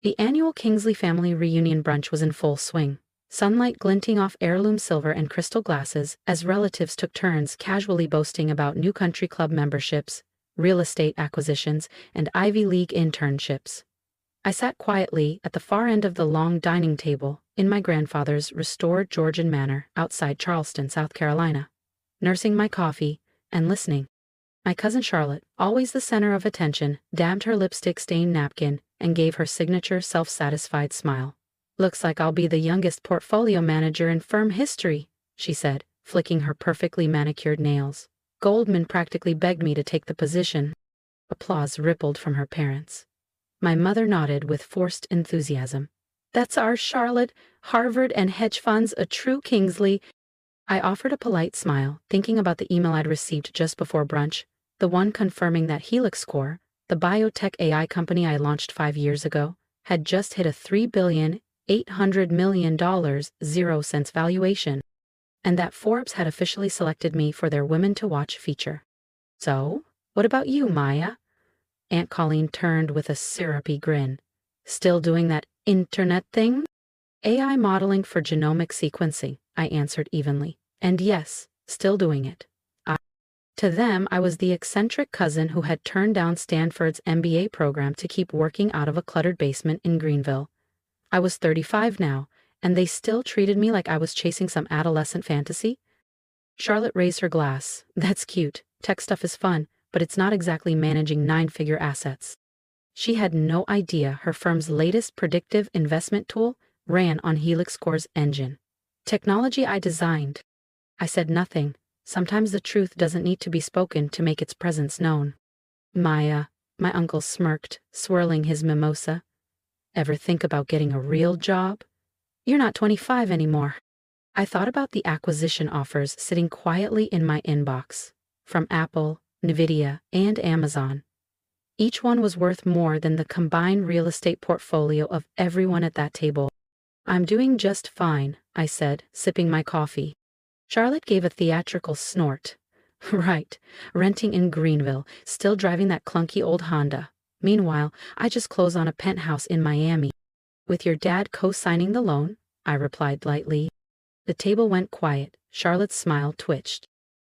The annual Kingsley family reunion brunch was in full swing, sunlight glinting off heirloom silver and crystal glasses as relatives took turns casually boasting about new country club memberships, real estate acquisitions, and Ivy League internships. I sat quietly at the far end of the long dining table in my grandfather's restored Georgian manor outside Charleston, South Carolina, nursing my coffee and listening. My cousin Charlotte, always the center of attention, dabbed her lipstick-stained napkin and gave her signature self-satisfied smile. "Looks like I'll be the youngest portfolio manager in firm history," she said, flicking her perfectly manicured nails. "Goldman practically begged me to take the position." Applause rippled from her parents. My mother nodded with forced enthusiasm. "That's our Charlotte, Harvard and hedge funds, a true Kingsley." I offered a polite smile, thinking about the email I'd received just before brunch, the one confirming that HelixCore, the biotech AI company I launched 5 years ago, had just hit a $3,800,000,000 0 cents valuation, and that Forbes had officially selected me for their Women to Watch feature. "So, what about you, Maya?" Aunt Colleen turned with a syrupy grin. "Still doing that internet thing?" "AI modeling for genomic sequencing," I answered evenly. "And yes, still doing it." To them, I was the eccentric cousin who had turned down Stanford's MBA program to keep working out of a cluttered basement in Greenville. I was 35 now, and they still treated me like I was chasing some adolescent fantasy. Charlotte raised her glass. "That's cute. Tech stuff is fun, but it's not exactly managing 9-figure assets." She had no idea her firm's latest predictive investment tool ran on HelixCore's engine. Technology I designed. I said nothing. Sometimes the truth doesn't need to be spoken to make its presence known. "Maya," my uncle smirked, swirling his mimosa. "Ever think about getting a real job? You're not 25 anymore." I thought about the acquisition offers sitting quietly in my inbox, from Apple, Nvidia, and Amazon. Each one was worth more than the combined real estate portfolio of everyone at that table. "I'm doing just fine," I said, sipping my coffee. Charlotte gave a theatrical snort. "Right, renting in Greenville, still driving that clunky old Honda. Meanwhile, I just closed on a penthouse in Miami." "With your dad co-signing the loan?" I replied lightly. The table went quiet. Charlotte's smile twitched.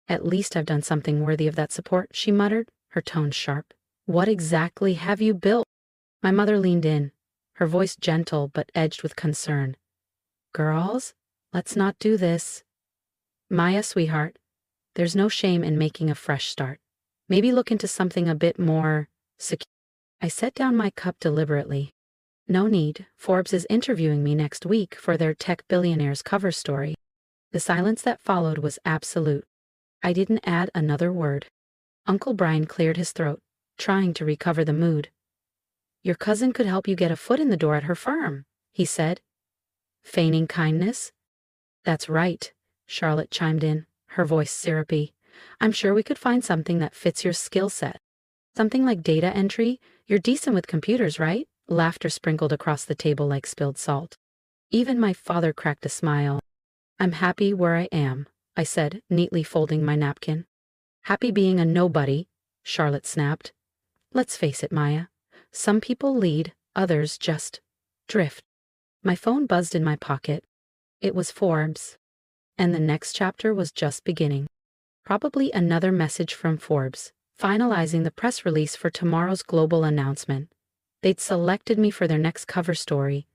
"At least I've done something worthy of that support," she muttered, her tone sharp. "What exactly have you built?" My mother leaned in, her voice gentle but edged with concern. "Girls, let's not do this." "Maya, sweetheart, there's no shame in making a fresh start. Maybe look into something a bit more secure." I set down my cup deliberately. "No need. Forbes is interviewing me next week for their Tech Billionaires cover story." The silence that followed was absolute. I didn't add another word. Uncle Brian cleared his throat, trying to recover the mood. "Your cousin could help you get a foot in the door at her firm," he said. Feigning kindness? "That's right," Charlotte chimed in, her voice syrupy. "I'm sure we could find something that fits your skill set. Something like data entry. You're decent with computers, right?" Laughter sprinkled across the table like spilled salt. Even my father cracked a smile. "I'm happy where I am," I said, neatly folding my napkin. "Happy being a nobody," Charlotte snapped. "Let's face it, Maya. Some people lead, others just drift." My phone buzzed in my pocket. It was Forbes. And the next chapter was just beginning. Probably another message from Forbes, finalizing the press release for tomorrow's global announcement. They'd selected me for their next cover story.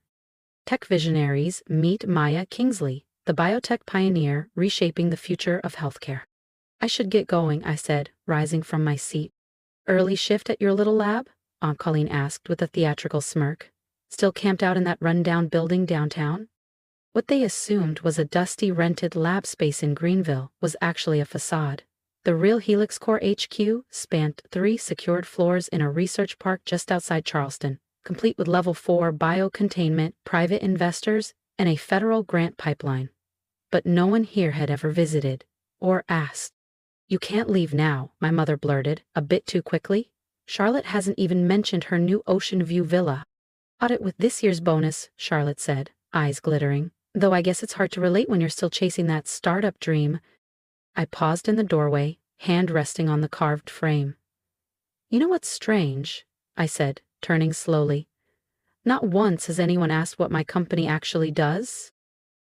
Tech visionaries meet Maya Kingsley, the biotech pioneer reshaping the future of healthcare. "I should get going," I said, rising from my seat. "Early shift at your little lab?" Aunt Colleen asked with a theatrical smirk. "Still camped out in that rundown building downtown?" What they assumed was a dusty rented lab space in Greenville was actually a facade. The real HelixCore HQ spanned 3 secured floors in a research park just outside Charleston, complete with level 4 biocontainment, private investors, and a federal grant pipeline. But no one here had ever visited or asked. "You can't leave now," my mother blurted, a bit too quickly. "Charlotte hasn't even mentioned her new Ocean View villa." "Got it with this year's bonus," Charlotte said, eyes glittering. "Though I guess it's hard to relate when you're still chasing that startup dream." I paused in the doorway, hand resting on the carved frame. "You know what's strange?" I said, turning slowly. Not once has anyone asked what my company actually does.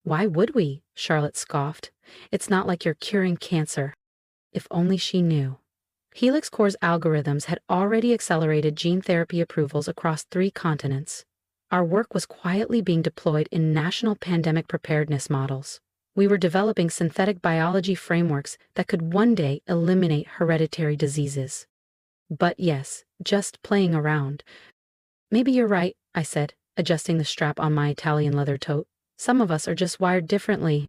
Why would we? Charlotte scoffed. It's not like you're curing cancer. If only she knew. Helix Core's algorithms had already accelerated gene therapy approvals across 3 continents. Our work was quietly being deployed in national pandemic preparedness models. We were developing synthetic biology frameworks that could one day eliminate hereditary diseases. But yes, just playing around. Maybe you're right, I said, adjusting the strap on my Italian leather tote. Some of us are just wired differently.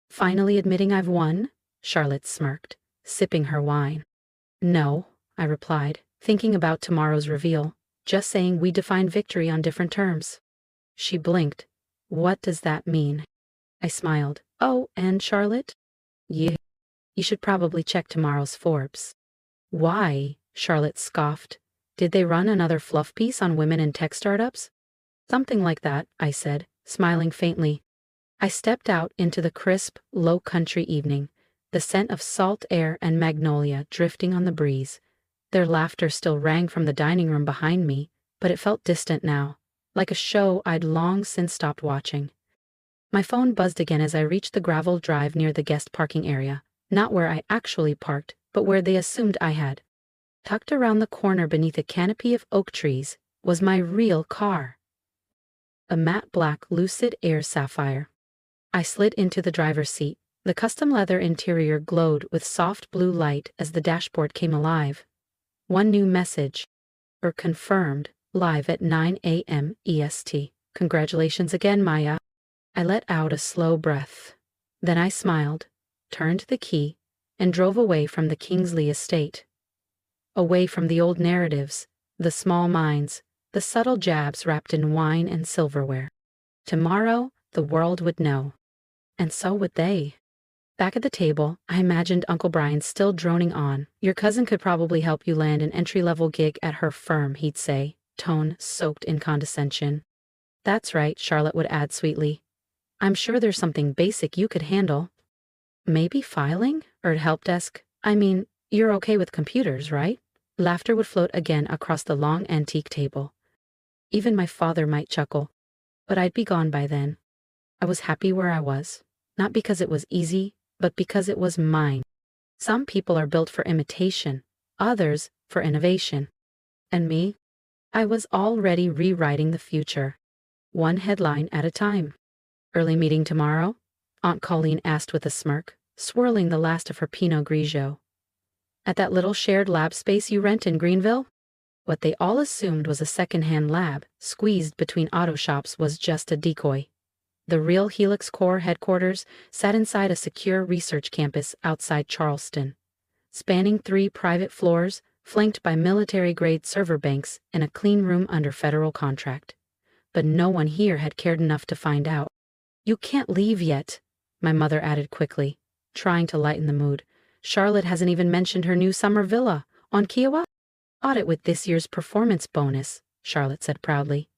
Finally admitting I've won? Charlotte smirked, sipping her wine. No, I replied, thinking about tomorrow's reveal, just saying we define victory on different terms. She blinked. What does that mean? I smiled. Oh, and Charlotte? You should probably check tomorrow's Forbes. Why? Charlotte scoffed. Did they run another fluff piece on women in tech startups? Something like that, I said, smiling faintly. I stepped out into the crisp, low-country evening, the scent of salt air and magnolia drifting on the breeze. Their laughter still rang from the dining room behind me, but it felt distant now, like a show I'd long since stopped watching. My phone buzzed again as I reached the gravel drive near the guest parking area, not where I actually parked, but where they assumed I had. Tucked around the corner beneath a canopy of oak trees was my real car. A matte black Lucid Air Sapphire. I slid into the driver's seat. The custom leather interior glowed with soft blue light as the dashboard came alive. One new message. Confirmed, live at 9 a.m. EST. Congratulations again, Maya. I let out a slow breath. Then I smiled, turned the key, and drove away from the Kingsley estate. Away from the old narratives, the small minds, the subtle jabs wrapped in wine and silverware. Tomorrow, the world would know. And so would they. Back at the table, I imagined Uncle Brian still droning on. Your cousin could probably help you land an entry-level gig at her firm, he'd say, tone soaked in condescension. That's right, Charlotte would add sweetly. I'm sure there's something basic you could handle. Maybe filing? Or help desk? I mean, you're okay with computers, right? Laughter would float again across the long antique table. Even my father might chuckle. But I'd be gone by then. I was happy where I was. Not because it was easy, but because it was mine. Some people are built for imitation, others for innovation. And me? I was already rewriting the future. One headline at a time. Early meeting tomorrow? Aunt Colleen asked with a smirk, swirling the last of her Pinot Grigio. At that little shared lab space you rent in Greenville? What they all assumed was a second-hand lab, squeezed between auto shops, was just a decoy. The real Helix Core headquarters sat inside a secure research campus outside Charleston, spanning 3 private floors, flanked by military-grade server banks and a clean room under federal contract. But no one here had cared enough to find out. You can't leave yet, my mother added quickly, trying to lighten the mood. Charlotte hasn't even mentioned her new summer villa on Kiowa. Audit with this year's performance bonus, Charlotte said proudly.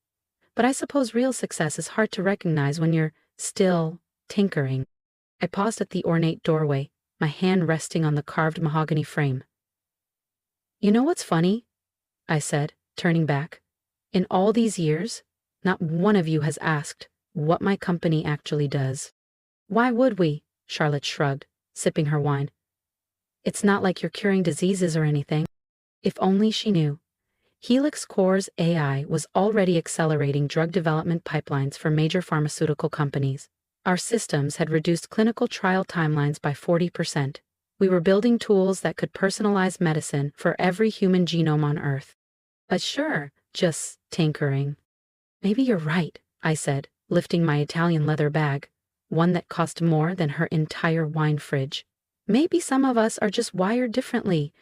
But I suppose real success is hard to recognize when you're still tinkering. I paused at the ornate doorway, my hand resting on the carved mahogany frame. You know what's funny? I said, turning back. In all these years, not one of you has asked what my company actually does. Why would we? Charlotte shrugged, sipping her wine. It's not like you're curing diseases or anything. If only she knew. Helix Core's AI was already accelerating drug development pipelines for major pharmaceutical companies. Our systems had reduced clinical trial timelines by 40%. We were building tools that could personalize medicine for every human genome on Earth. But sure, just tinkering. Maybe you're right, I said, lifting my Italian leather bag, one that cost more than her entire wine fridge. Maybe some of us are just wired differently.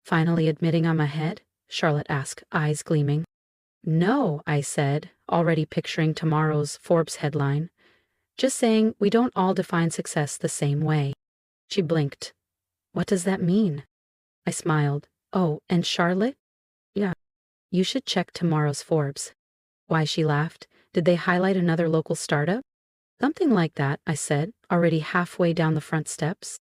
Finally admitting I'm ahead? Charlotte asked, eyes gleaming. No, I said, already picturing tomorrow's Forbes headline. Just saying we don't all define success the same way. She blinked. What does that mean? I smiled. Oh, and Charlotte? Yeah. You should check tomorrow's Forbes. Why, she laughed. Did they highlight another local startup? Something like that, I said, already halfway down the front steps.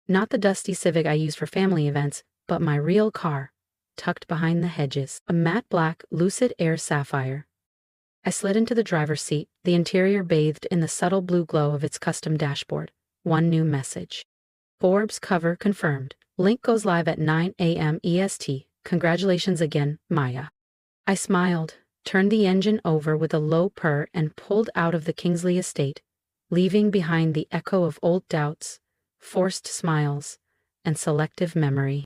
Not the dusty Civic I use for family events, but my real car, tucked behind the hedges, a matte black Lucid Air Sapphire. I slid into the driver's seat, the interior bathed in the subtle blue glow of its custom dashboard. One new message. Forbes cover confirmed. Link goes live at 9 a.m. EST. Congratulations again, Maya. I smiled, turned the engine over with a low purr and pulled out of the Kingsley estate, leaving behind the echo of old doubts, forced smiles, and selective memory.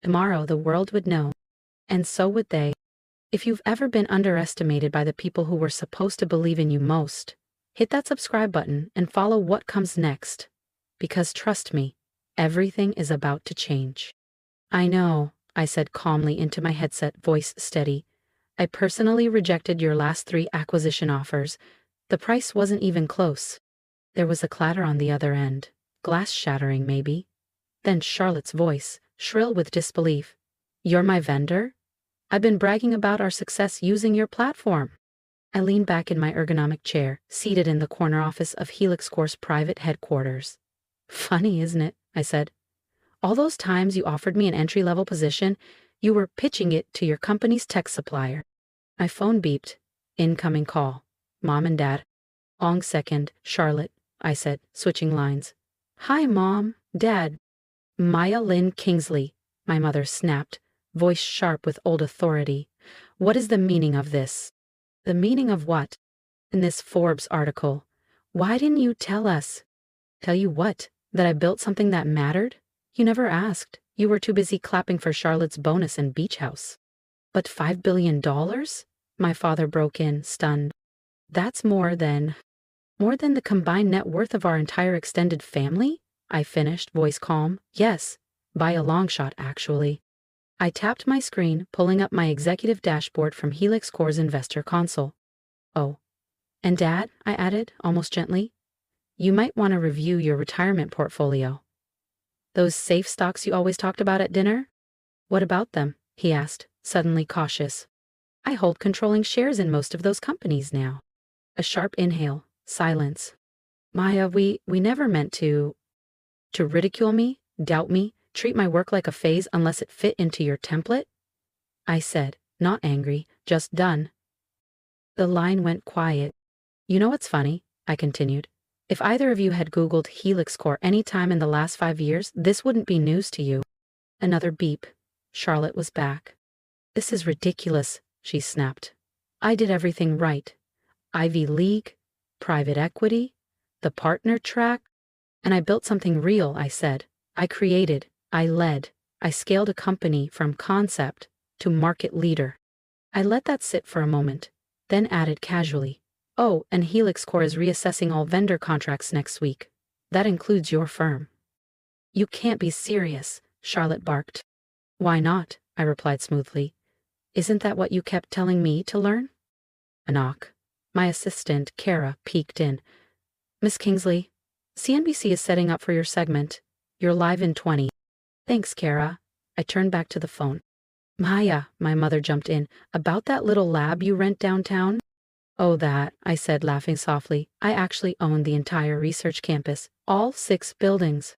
Tomorrow the world would know. And so would they. If you've ever been underestimated by the people who were supposed to believe in you most, hit that subscribe button and follow what comes next. Because trust me, everything is about to change. I know, I said calmly into my headset, voice steady. I personally rejected your last 3 acquisition offers. The price wasn't even close. There was a clatter on the other end, glass shattering maybe. Then Charlotte's voice, shrill with disbelief. You're my vendor? I've been bragging about our success using your platform. I leaned back in my ergonomic chair, seated in the corner office of Helix Core's private headquarters. Funny, isn't it? I said. All those times you offered me an entry-level position, you were pitching it to your company's tech supplier. My phone beeped. Incoming call. Mom and Dad. Long second, Charlotte, I said, switching lines. Hi, Mom, Dad. Maya Lynn Kingsley, my mother snapped, voice sharp with old authority. What is the meaning of this? The meaning of what? In this Forbes article. Why didn't you tell us? Tell you what? That I built something that mattered? You never asked. You were too busy clapping for Charlotte's bonus and beach house. But $5 billion? My father broke in, stunned. That's more than the combined net worth of our entire extended family? I finished, voice calm. Yes, by a long shot, actually. I tapped my screen, pulling up my executive dashboard from Helix Core's investor console. Oh. And Dad, I added, almost gently, you might want to review your retirement portfolio. Those safe stocks you always talked about at dinner? What about them? He asked, suddenly cautious. I hold controlling shares in most of those companies now. A sharp inhale, silence. Maya, we never meant to ridicule me, doubt me, treat my work like a phase unless it fit into your template? I said, not angry, just done. The line went quiet. You know what's funny? I continued. If either of you had Googled Helix Core any time in the last 5 years, this wouldn't be news to you. Another beep. Charlotte was back. This is ridiculous, she snapped. I did everything right. Ivy League, private equity, the partner track, and I built something real, I said. I created, I led, I scaled a company from concept to market leader. I let that sit for a moment, then added casually, oh, and Helix Core is reassessing all vendor contracts next week. That includes your firm. You can't be serious, Charlotte barked. Why not? I replied smoothly. Isn't that what you kept telling me to learn? A knock. My assistant, Kara, peeked in. Miss Kingsley, CNBC is setting up for your segment. You're live in 20. Thanks, Kara. I turned back to the phone. Maya, my mother jumped in, about that little lab you rent downtown? Oh, that, I said, laughing softly. I actually own the entire research campus, all 6 buildings.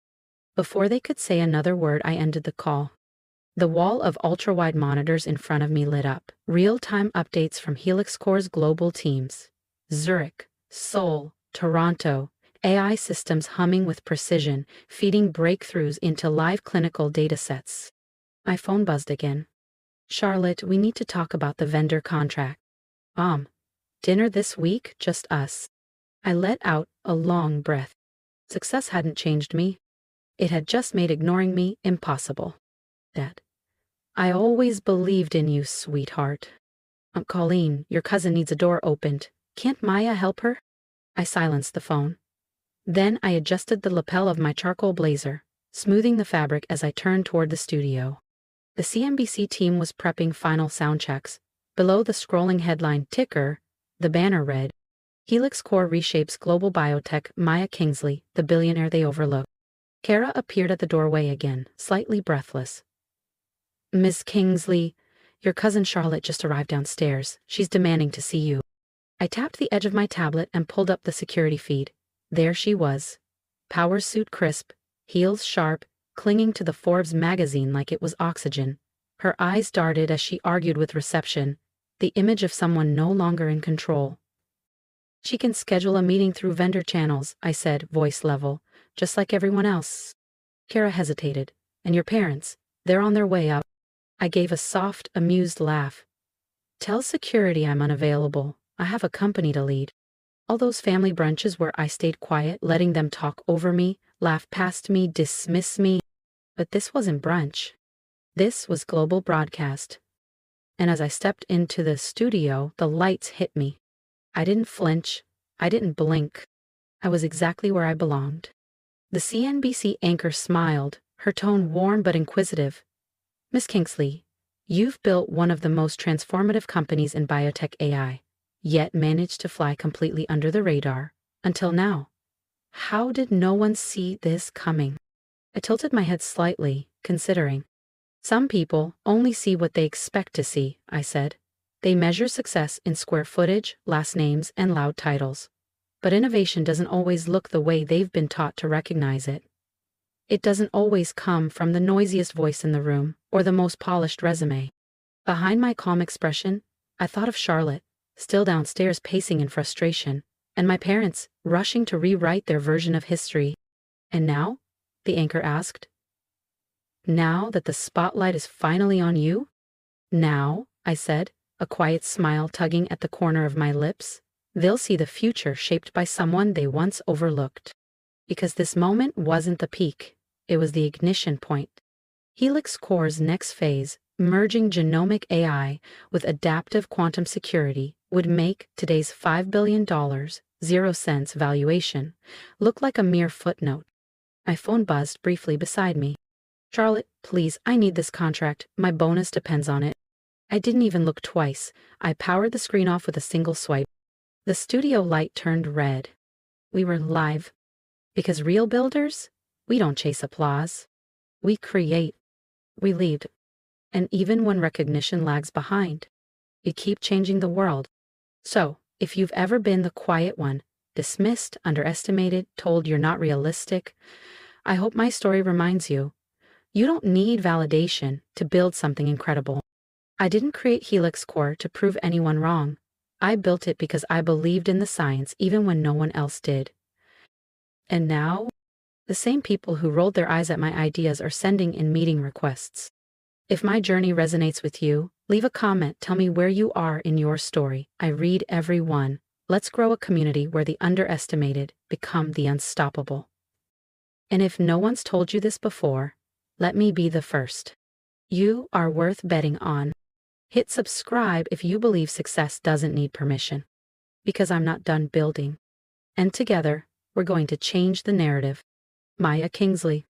Before they could say another word, I ended the call. The wall of ultra-wide monitors in front of me lit up. Real-time updates from Helix Core's global teams. Zurich, Seoul, Toronto. AI systems humming with precision, feeding breakthroughs into live clinical datasets. My phone buzzed again. Charlotte, we need to talk about the vendor contract. Dinner this week, just us. I let out a long breath. Success hadn't changed me. It had just made ignoring me impossible. Dad. I always believed in you, sweetheart. Colleen, your cousin needs a door opened. Can't Maya help her? I silenced the phone. Then I adjusted the lapel of my charcoal blazer, smoothing the fabric as I turned toward the studio. The CNBC team was prepping final sound checks. Below the scrolling headline ticker, the banner read, Helix Core reshapes global biotech, Maya Kingsley, the billionaire they overlook. Kara appeared at the doorway again, slightly breathless. Miss Kingsley, your cousin Charlotte just arrived downstairs. She's demanding to see you. I tapped the edge of my tablet and pulled up the security feed. There she was. Power suit crisp, heels sharp, clinging to the Forbes magazine like it was oxygen. Her eyes darted as she argued with reception. the image of someone no longer in control. She can schedule a meeting through vendor channels, I said, voice level, just like everyone else. Kara hesitated. And your parents, they're on their way up. I gave a soft, amused laugh. Tell security I'm unavailable. I have a company to lead. All those family brunches where I stayed quiet, letting them talk over me, laugh past me, dismiss me. But this wasn't brunch. This was global broadcast. And as I stepped into the studio, the lights hit me. I didn't flinch. I didn't blink. I was exactly where I belonged. The CNBC anchor smiled, her tone warm but inquisitive. Miss Kingsley, you've built one of the most transformative companies in biotech AI, yet managed to fly completely under the radar, until now. How did no one see this coming? I tilted my head slightly, considering. Some people only see what they expect to see, I said. They measure success in square footage, last names, and loud titles. But innovation doesn't always look the way they've been taught to recognize it. It doesn't always come from the noisiest voice in the room or the most polished resume. Behind my calm expression, I thought of Charlotte, still downstairs pacing in frustration, and my parents rushing to rewrite their version of history. And now? The anchor asked. Now that the spotlight is finally on you? Now, I said, a quiet smile tugging at the corner of my lips. They'll see the future shaped by someone they once overlooked. Because this moment wasn't the peak, it was the ignition point. Helix Core's next phase, merging genomic AI with adaptive quantum security, would make today's $5 billion, 0 cents valuation look like a mere footnote. My phone buzzed briefly beside me. Charlotte, please, I need this contract. My bonus depends on it. I didn't even look twice. I powered the screen off with a single swipe. The studio light turned red. We were live. Because real builders, we don't chase applause. We create. We lead. And even when recognition lags behind, we keep changing the world. So, if you've ever been the quiet one, dismissed, underestimated, told you're not realistic, I hope my story reminds you, you don't need validation to build something incredible. I didn't create Helix Core to prove anyone wrong. I built it because I believed in the science even when no one else did. And now, the same people who rolled their eyes at my ideas are sending in meeting requests. If my journey resonates with you, leave a comment, tell me where you are in your story. I read every one. Let's grow a community where the underestimated become the unstoppable. And if no one's told you this before, let me be the first. You are worth betting on. Hit subscribe if you believe success doesn't need permission. Because I'm not done building. And together, we're going to change the narrative. Maya Kingsley.